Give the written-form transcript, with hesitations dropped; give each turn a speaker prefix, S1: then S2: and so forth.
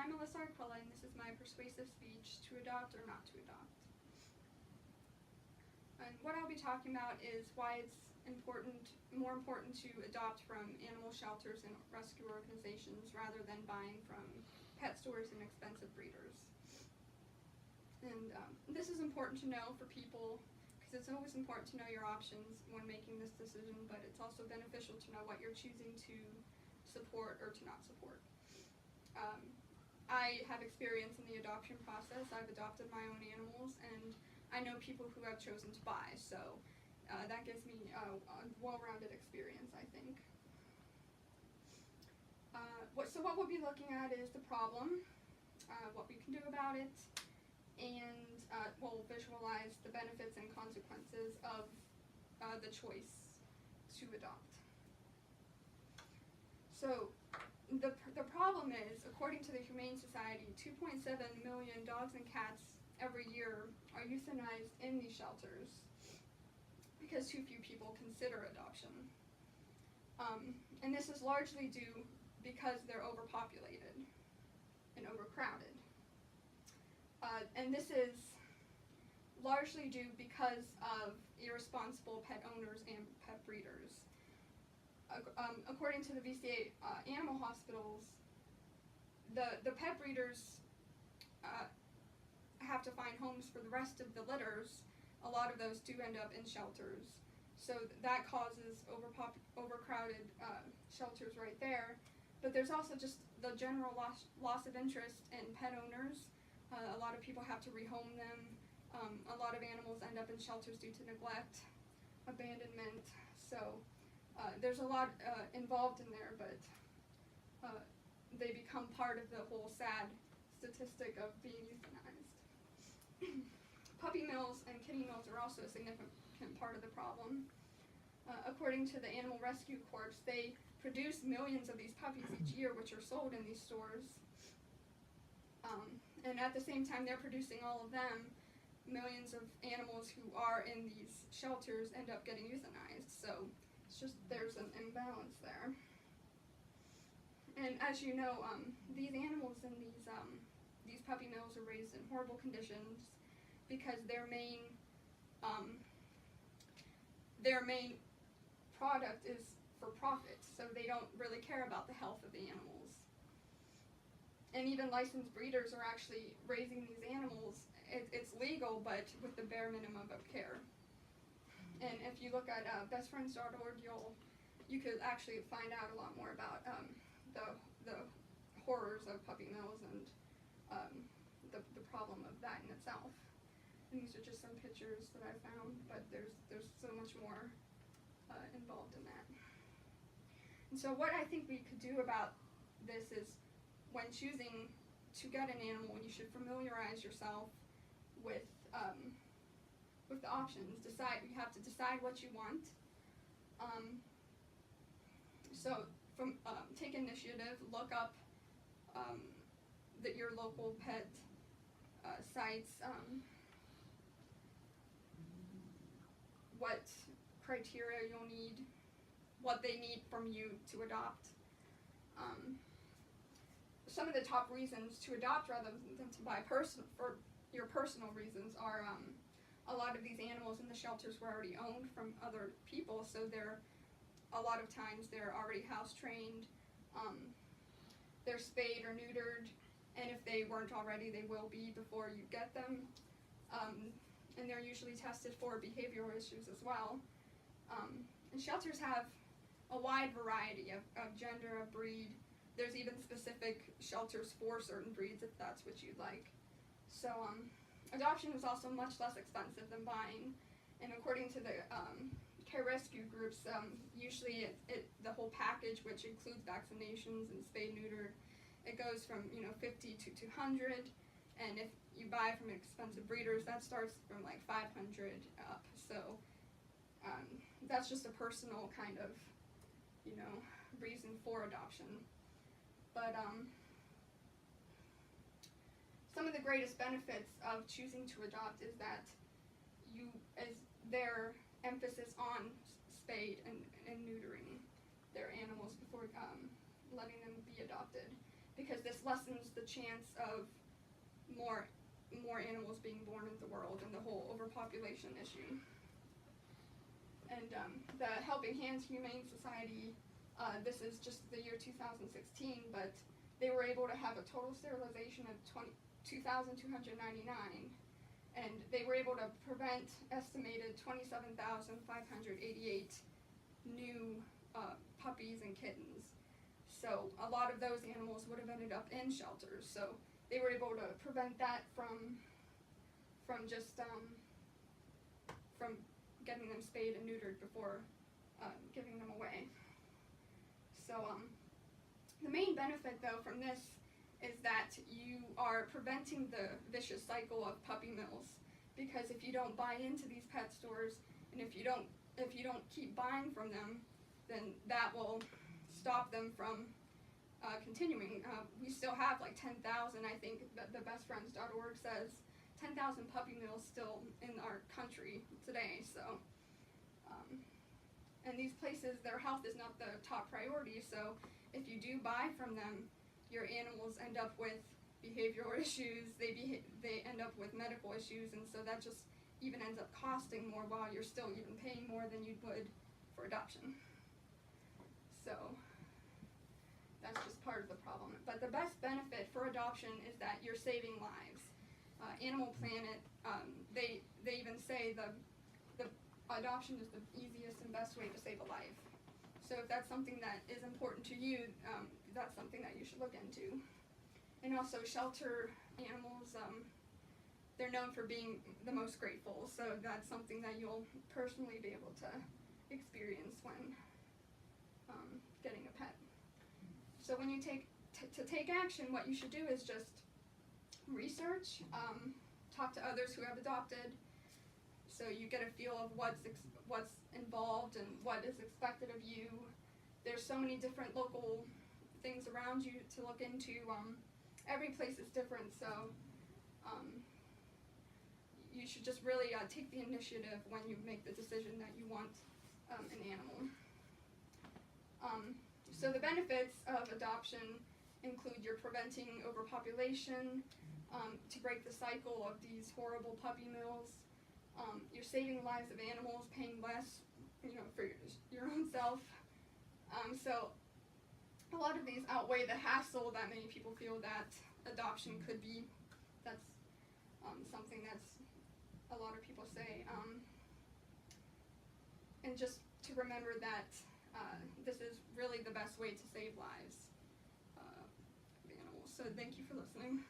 S1: I'm Alyssa Arquilla, and this is my persuasive speech, to adopt or not to adopt. And what I'll be talking about is why it's more important to adopt from animal shelters and rescue organizations rather than buying from pet stores and expensive breeders. And this is important to know for people, because it's always important to know your options when making this decision, but it's also beneficial to know what you're choosing to support or to not support. I have experience in the adoption process. I've adopted my own animals, and I know people who have chosen to buy, so that gives me a well-rounded experience, I think. So what we'll be looking at is the problem, what we can do about it, and we'll visualize the benefits and consequences of the choice to adopt. So the problem is, according to the Humane Society, 2.7 million dogs and cats every year are euthanized in these shelters because too few people consider adoption. And this is largely due because they're overpopulated and overcrowded. And this is largely due because of irresponsible pet owners and pet breeders. According to the VCA animal hospitals, the pet breeders have to find homes for the rest of the litters. A lot of those do end up in shelters, so that causes overcrowded shelters right there. But there's also just the general loss of interest in pet owners. A lot of people have to rehome them. A lot of animals end up in shelters due to neglect, abandonment. So there's a lot involved in there, but they become part of the whole sad statistic of being euthanized. Puppy mills and kitty mills are also a significant part of the problem. According to the Animal Rescue Corps, they produce millions of these puppies each year, which are sold in these stores. And at the same time they're producing all of them, millions of animals who are in these shelters end up getting euthanized. So it's just, there's an imbalance there. And as you know, these animals in these puppy mills are raised in horrible conditions because their main product is for profit, so they don't really care about the health of the animals. And even licensed breeders are actually raising these animals. It's legal, but with the bare minimum of care. And if you look at bestfriends.org, you could actually find out a lot more about the horrors of puppy mills and the problem of that in itself. And these are just some pictures that I found, but there's so much more involved in that. And so what I think we could do about this is, when choosing to get an animal, you should familiarize yourself with the options. You have to decide what you want. So take initiative, look up your local pet sites, what criteria you'll need, what they need from you to adopt. Some of the top reasons to adopt rather than to buy for your personal reasons are a lot of these animals in the shelters were already owned from other people, so a lot of times they're already house trained, they're spayed or neutered, and if they weren't already, they will be before you get them, and they're usually tested for behavioral issues as well. And shelters have a wide variety of gender, of breed. There's even specific shelters for certain breeds if that's what you'd like. So adoption is also much less expensive than buying, and according to the care rescue groups, usually the whole package, which includes vaccinations and spay neuter, it goes from $50 to $200, and if you buy from expensive breeders, that starts from like $500 up. So that's just a personal kind of reason for adoption. But some of the greatest benefits of choosing to adopt is that their emphasis on spayed and neutering their animals before letting them be adopted, because this lessens the chance of more animals being born into the world and the whole overpopulation issue. And the Helping Hands Humane Society, this is just the year 2016, but they were able to have a total sterilization of 2,299, and they were able to prevent estimated 27,588 new puppies and kittens. So a lot of those animals would have ended up in shelters. So they were able to prevent that from just from getting them spayed and neutered before giving them away. So the main benefit, though, from this is that you are preventing the vicious cycle of puppy mills, because if you don't buy into these pet stores, and if you don't keep buying from them, then that will stop them from continuing. We still have like 10,000, I think, the bestfriends.org says 10,000 puppy mills still in our country today. So, and these places, their health is not the top priority. So, if you do buy from them, your animals end up with behavioral issues. They end up with medical issues, and so that just even ends up costing more while you're still even paying more than you would for adoption. So, that's just part of the problem. But the best benefit for adoption is that you're saving lives. Animal Planet, they even say the adoption is the easiest and best way to save a life. So if that's something that is important to you, that's something that you should look into. And also shelter animals, they're known for being the most grateful, so that's something that you'll personally be able to experience when getting a pet. So when you take action, what you should do is just research, talk to others who have adopted, so you get a feel of what's involved and what is expected of you. There's so many different local things around you to look into. Every place is different, so you should just really take the initiative when you make the decision that you want an animal. So the benefits of adoption include you're preventing overpopulation, to break the cycle of these horrible puppy mills. You're saving lives of animals, paying less, for your own self. So a lot of these outweigh the hassle that many people feel that adoption could be. That's something that's a lot of people say. And just to remember that this is really the best way to save lives of animals. So thank you for listening.